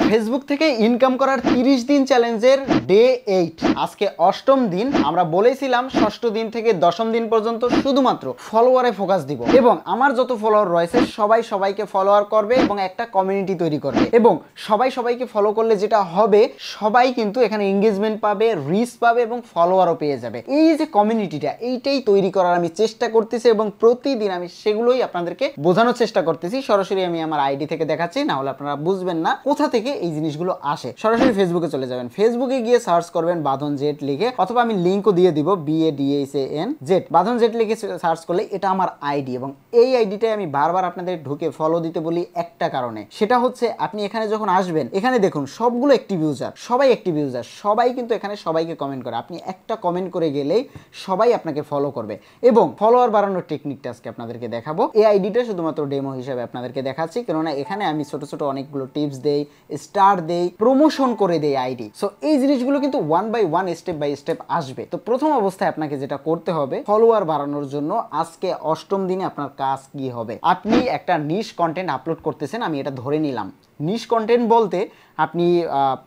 Facebook থেকে income করার 30 দিন চ্যালেঞ্জের ডে 8 আজকে 8ম দিন। আমরা বলেছিলাম 6ষ্ঠ দিন থেকে 10ম দিন পর্যন্ত শুধুমাত্র ফলোয়ারে ফোকাস দিব এবং আমার যত ফলোয়ার রয়েছে সবাই সবাইকে ফলোয়ার করবে এবং একটা কমিউনিটি তৈরি করবে এবং সবাই সবাইকে ফলো করলে যেটা হবে সবাই কিন্তু এখানে এঙ্গেজমেন্ট পাবে, রিচ পাবে এবং ফলোয়ারও পেয়ে যাবে। এই যে কমিউনিটিটা এইটাই তৈরি করার আমি চেষ্টা করতেছি এবং প্রতিদিন আমি সেগুলোই আপনাদেরকে বোঝানোর চেষ্টা করতেছি। সরাসরি আমি আমার আইডি থেকে দেখাচ্ছি, না হলে আপনারা বুঝবেন না কোথা থেকে এই জিনিসগুলো আসে। সরাসরি ফেসবুকে চলে যাবেন, ফেসবুকে গিয়ে সার্চ করবেন বাঁধন জেট লিখে, অথবা আমি লিঙ্কও দিয়ে দিব BADHAN জেট, বাঁধন জেট লিখে সার্চ করলে এটা আমার আইডি এবং এই আইডিটাই আমি বারবার আপনাদের ঢুকে ফলো দিতে বলি একটা কারণে, সেটা হচ্ছে আপনি এখানে যখন আসবেন এখানে দেখুন সবগুলো অ্যাক্টিভ ইউজার, সবাই অ্যাক্টিভ ইউজার, সবাই কিন্তু এখানে সবাইকে কমেন্ট করে। আপনি একটা কমেন্ট করে গেলেই সবাই আপনাকে ফলো করবে এবং ফলোয়ার বাড়ানোর টেকনিকটা আজকে আপনাদেরকে দেখাবো। এই আইডিটা শুধুমাত্র ডেমো হিসেবে আপনাদেরকে দেখাচ্ছি, কেননা এখানে আমি ছোট ছোট অনেকগুলো টিপস দেই, স্টার দেই, প্রমোশন করে দেই আইডি। সো এই জিনিসগুলো কিন্তু 1 বাই 1 স্টেপ বাই স্টেপ আসবে। তো প্রথম অবস্থায় আপনাকে যেটা করতে হবে ফলোয়ার বাড়ানোর জন্য, আজকে 8ম দিনে আপনার কাজ কি হবে, আপনি একটা নিশ কন্টেন্ট আপলোড করতেছেন, আমি এটা ধরে নিলাম। নিশ কন্টেন্ট বলতে আপনি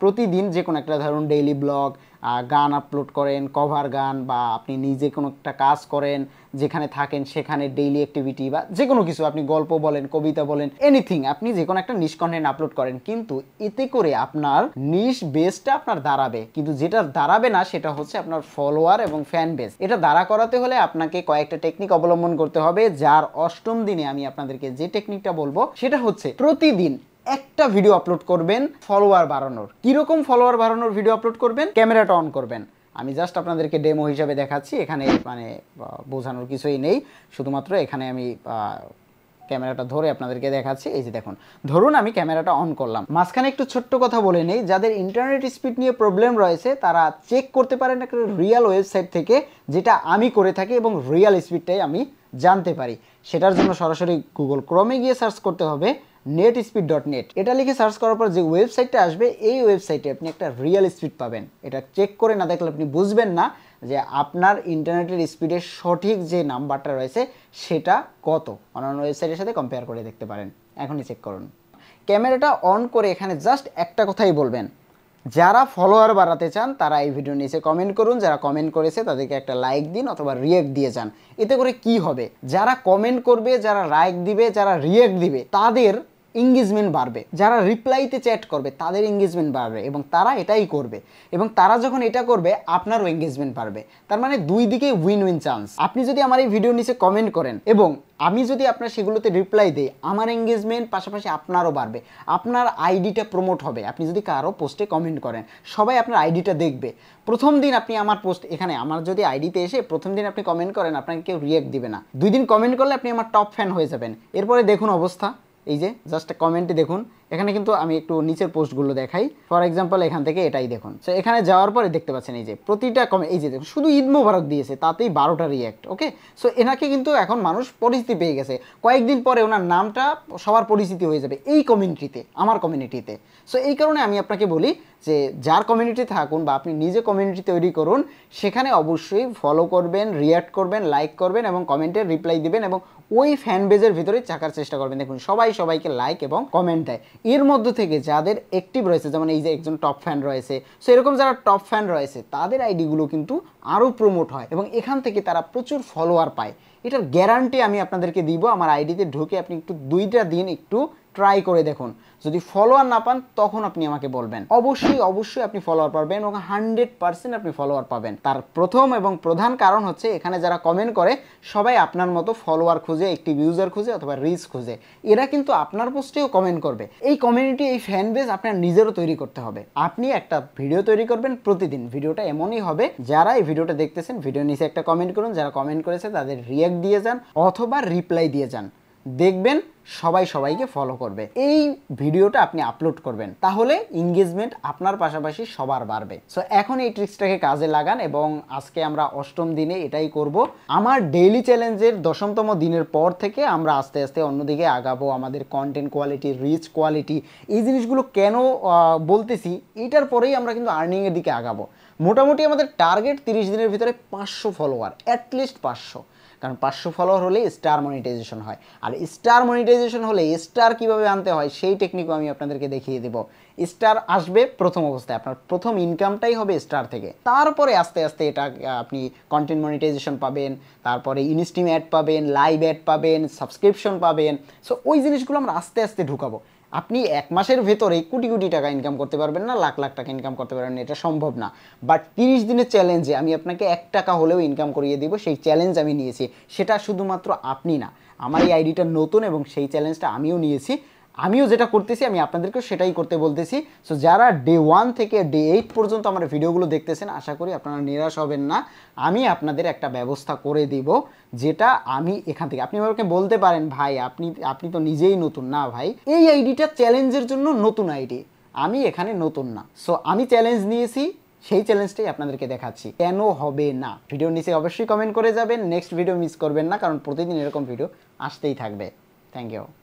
প্রতিদিন যে কোনো একটা ধরুন ডেইলি ব্লগ, গান আপলোড করেন, কভার গান, বা আপনি নিজে কোনো একটা কাজ করেন, যেখানে থাকেন সেখানে ডেইলি অ্যাক্টিভিটি বা যে কোনো কিছু, আপনি গল্প বলেন, কবিতা বলেন, এনিথিং, আপনি যে কোনো একটা নিশ কন্টেন্ট আপলোড করেন। কিন্তু এতে করে আপনার নিশ বেসটা আপনার দাঁড়াবে, কিন্তু যেটা দাঁড়াবে না সেটা হচ্ছে আপনার ফলোয়ার এবং ফ্যান বেস। এটা দাঁড়া করাতে হলে আপনাকে কয়েকটা টেকনিক অবলম্বন করতে হবে, যার 8ম দিনে আমি আপনাদেরকে যে টেকনিকটা বলবো সেটা হচ্ছে প্রতিদিন একটা ভিডিও আপলোড করবেন ফলোয়ার বাড়ানোর। কিরকম ফলোয়ার বাড়ানোর ভিডিও আপলোড করবেন? ক্যামেরাটা অন করবেন। আমি জাস্ট আপনাদেরকে ডেমো হিসাবে দেখাচ্ছি, এখানে মানে বোঝানোর কিছুই নেই, শুধুমাত্র এখানে আমি ক্যামেরাটা ধরে আপনাদেরকে দেখাচ্ছি। এই যে দেখুন, ধরুন আমি ক্যামেরাটা অন করলাম। মাঝখানে একটু ছোট্ট কথা বলে নেই, যাদের ইন্টারনেট স্পিড নিয়ে প্রবলেম রয়েছে তারা চেক করতে পারেন একটা রিয়েল ওয়েবসাইট থেকে, যেটা আমি করে থাকি এবং রিয়েল স্পিডটাই আমি জানতে পারি। সেটার জন্য সরাসরি গুগল ক্রোমে গিয়ে সার্চ করতে হবে netspeed.net। এটা লিখে সার্চ করার পর যে ওয়েবসাইটটা আসবে এই ওয়েবসাইটে আপনি একটা রিয়েল স্পিড পাবেন। এটা চেক করে না দেখলে আপনি বুঝবেন না যে আপনার ইন্টারনেটের স্পিডের সঠিক যে নাম্বারটা রয়েছে সেটা কত। অন্যান্য ওয়েবসাইটের সাথে কম্পেয়ার করে দেখতে পারেন। এখনই চেক করুন। ক্যামেরাটা অন করে এখানে জাস্ট একটা কথাই বলবেন, যারা ফলোয়ার বাড়াতে চান তারা এই ভিডিওর নিচে কমেন্ট করুন, যারা কমেন্ট করেছে তাদেরকে একটা লাইক দিন অথবা রিয়েক্ট দিয়ে যান। এতে করে কি হবে, যারা কমেন্ট করবে, যারা লাইক দিবে, যারা রিয়েক্ট দিবে তাদের এঙ্গেজমেন্ট বাড়বে, যারা রিপ্লাইতে চ্যাট করবে তাদের এঙ্গেজমেন্ট বাড়বে এবং তারা এটাই করবে, এবং তারা যখন এটা করবে আপনারও এঙ্গেজমেন্ট বাড়বে। তার মানে দুই দিকে উইন উইন চান্স। আপনি যদি আমার এই ভিডিওর নিচে কমেন্ট করেন এবং আমি যদি আপনার সেগুলোতে রিপ্লাই দিই, আমার এঙ্গেজমেন্ট পাশাপাশি আপনারও বাড়বে, আপনার আইডিটা প্রমোট হবে। আপনি যদি কারো পোস্টে কমেন্ট করেন সবাই আপনার আইডিটা দেখবে। প্রথম দিন আপনি আমার পোস্ট এখানে আমার যদি আইডিতে এসে প্রথম দিন আপনি কমেন্ট করেন, আপনাকে কেউ রিয়েক্ট দিবে না। 2 দিন কমেন্ট করলে আপনি আমার টপ ফ্যান হয়ে যাবেন। এরপরে দেখুন অবস্থা, এই যে জাস্ট কমেন্টে দেখুন, এখানে কিন্তু আমি একটু নিচের পোস্টগুলো দেখাই। ফর এক্সাম্পল এখান থেকে এটাই দেখুন। সো এখানে যাওয়ার পরে দেখতে পাচ্ছেন এই যে প্রতিটা কমেন্ট, এই যে দেখুন শুধু ঈদ মোবারক দিয়েছে তাতেই 12টা রিয়াক্ট। ওকে, সো এনাকে কিন্তু এখন মানুষ পরিচিতি পেয়ে গেছে, কয়েকদিন পরে ওনার নামটা সবার পরিচিতি হয়ে যাবে এই কমিউনিটিতে, আমার কমিউনিটিতে। সো এই কারণে আমি আপনাকে বলি যে যার কমিউনিটি থাকুন বা আপনি নিজে কমিউনিটি তৈরি করুন, সেখানে অবশ্যই ফলো করবেন, রিয়াক্ট করবেন, লাইক করবেন এবং কমেন্টের রিপ্লাই দিবেন এবং ওই ফ্যান বেজের ভিতরে থাকার চেষ্টা করবেন। দেখুন সবাই সবাইকে লাইক এবং কমেন্ট দেয়। এর মধ্য থেকে যাদের অ্যাক্টিভ রয়েছে, যেমন এই যে একজন টপ ফ্যান রয়েছে, সো এরকম যারা টপ ফ্যান রয়েছে তাদের আইডিগুলো কিন্তু আরও প্রমোট হয় এবং এখান থেকে তারা প্রচুর ফলোয়ার পায়। এটার গ্যারান্টি আমি আপনাদেরকে দিব। আমার আইডিতে ঢুকে আপনি একটু 2টা দিন একটু ট্রাই করে দেখুন, যদি ফলোয়ার না পান তখন আপনি আমাকে বলবেন। অবশ্যই অবশ্যই আপনি ফলোয়ার পাবেন এবং 100% আপনি ফলোয়ার পাবেন। তার প্রথম এবং প্রধান কারণ হচ্ছে এখানে যারা কমেন্ট করে সবাই আপনার মতো ফলোয়ার খুঁজে, অ্যাক্টিভ ইউজার খুঁজে অথবা রিচ খুঁজে। এরা কিন্তু আপনার পোস্টেও কমেন্ট করবে। এই কমিউনিটি, এই ফ্যান বেস আপনার নিজেরও তৈরি করতে হবে। আপনি একটা ভিডিও তৈরি করবেন প্রতিদিন, ভিডিওটা এমনই হবে, যারা এই ভিডিওটা দেখতেছেন ভিডিও নিচে একটা কমেন্ট করুন, যারা কমেন্ট করেছে তাদের রিয়াক্ট দিয়ে যান অথবা রিপ্লাই দিয়ে যান, দেখবেন সবাই সবাইকে ফলো করবে। এই ভিডিওটা আপনি আপলোড করবেন, তাহলে এঙ্গেজমেন্ট আপনার পাশাপাশি সবার বাড়বে। সো এখন এই ট্রিক্সটাকে কাজে লাগান এবং আজকে আমরা 8ম দিনে এটাই করব। আমার ডেইলি চ্যালেঞ্জের 10মতম দিনের পর থেকে আমরা আস্তে আস্তে অন্যদিকে আগাবো। আমাদের কন্টেন্ট কোয়ালিটি, রিচ কোয়ালিটি, এই জিনিসগুলো কেন বলতেছি, এটার পরেই আমরা কিন্তু আর্নিংয়ের দিকে আগাবো। মোটামুটি আমাদের টার্গেট 30 দিনের ভিতরে 500 ফলোয়ার, অ্যাটলিস্ট 500। কারণ 500 ফলোয়ার হলে স্টার মনিটাইজেশন হয়, আর স্টার মনিটাইজেশন হলে স্টার কীভাবে আনতে হয় সেই টেকনিকও আমি আপনাদেরকে দেখিয়ে দেবো। স্টার আসবে প্রথম অবস্থায়, আপনার প্রথম ইনকামটাই হবে স্টার থেকে। তারপরে আস্তে আস্তে এটা আপনি কন্টেন্ট মনিটাইজেশন পাবেন, তারপরে ইনস্ট্রিম অ্যাড পাবেন, লাইভ অ্যাড পাবেন, সাবস্ক্রিপশন পাবেন। সো ওই জিনিসগুলো আমরা আস্তে আস্তে ঢুকাবো। আপনি 1 মাসের ভেতরে কোটি কোটি টাকা ইনকাম করতে পারবেন না, লাখ লাখ টাকা ইনকাম করতে পারবেন না, এটা সম্ভব না। বাট 30 দিনের চ্যালেঞ্জে আমি আপনাকে 1 টাকা হলেও ইনকাম করিয়ে দিব, সেই চ্যালেঞ্জ আমি নিয়েছি। সেটা শুধুমাত্র আপনি না, আমার এই আইডিটা নতুন এবং সেই চ্যালেঞ্জটা আমিও নিয়েছি। আমিও যেটা করতেছি আমি আপনাদেরকেও সেটাই করতে বলতেছি। সো যারা ডে 1 থেকে ডে 8 পর্যন্ত আমার ভিডিওগুলো দেখতেছেন, আশা করি আপনারা নিরাশ হবেন না। আমি আপনাদের একটা ব্যবস্থা করে দিব, যেটা আমি এখান থেকে, আপনি আমাকে বলতে পারেন ভাই আপনি তো নিজেই নতুন। না ভাই, এই আইডিটা চ্যালেঞ্জের জন্য নতুন আইডি, আমি এখানে নতুন না। সো আমি চ্যালেঞ্জ নিয়েছি, সেই চ্যালেঞ্জটাই আপনাদেরকে দেখাচ্ছি, কেন হবে না। ভিডিওর নিচে অবশ্যই কমেন্ট করে যাবেন, নেক্সট ভিডিও মিস করবেন না, কারণ প্রতিদিন এরকম ভিডিও আসতেই থাকবে। Thank you.